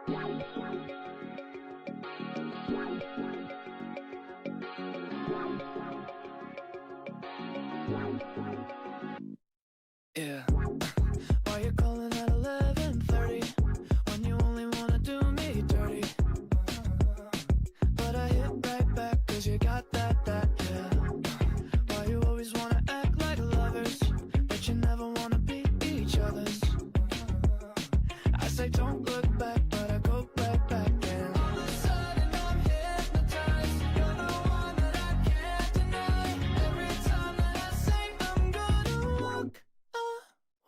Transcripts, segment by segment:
Yeah. Why you calling at 11:30 when you only wanna do me dirty? But I hit right back 'cause you got that, yeah. Why you always wanna act like lovers, but you never wanna be each other's? I say don't look back, but I go right back, and all of a sudden I'm hypnotized. You're the one that I can't deny. Every time that I say I'm gonna walk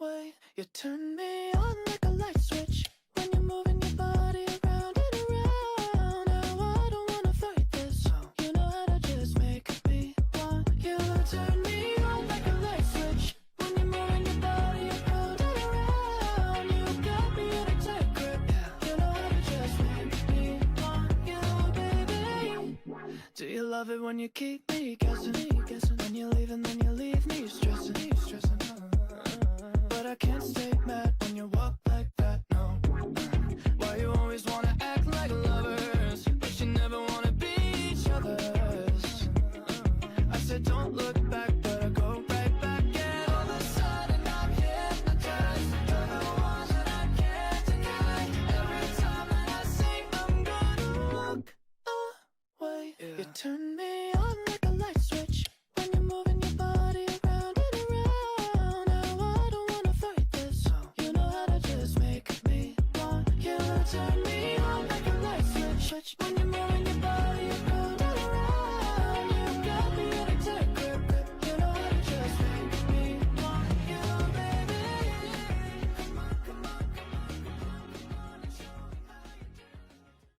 away, you turn me on like a light switch when you're moving your body around and around. Now I don't wanna fight this, you know how to just make me want you. Turn me on like a light switch when you're moving your body around and around. You got me in a tight grip, you know how to just make me want you, baby. Do you love it when you keep me guessing? When you leave and then you leave me stressing. But I can't stay mad when you walk like that, no. Why you always wanna act like lovers, but you never wanna be each other's? I said don't look back, but I go right back, and all of a sudden I'm hypnotized. You're the one that I can't deny. Every time that I say I'm gonna walk away, you turn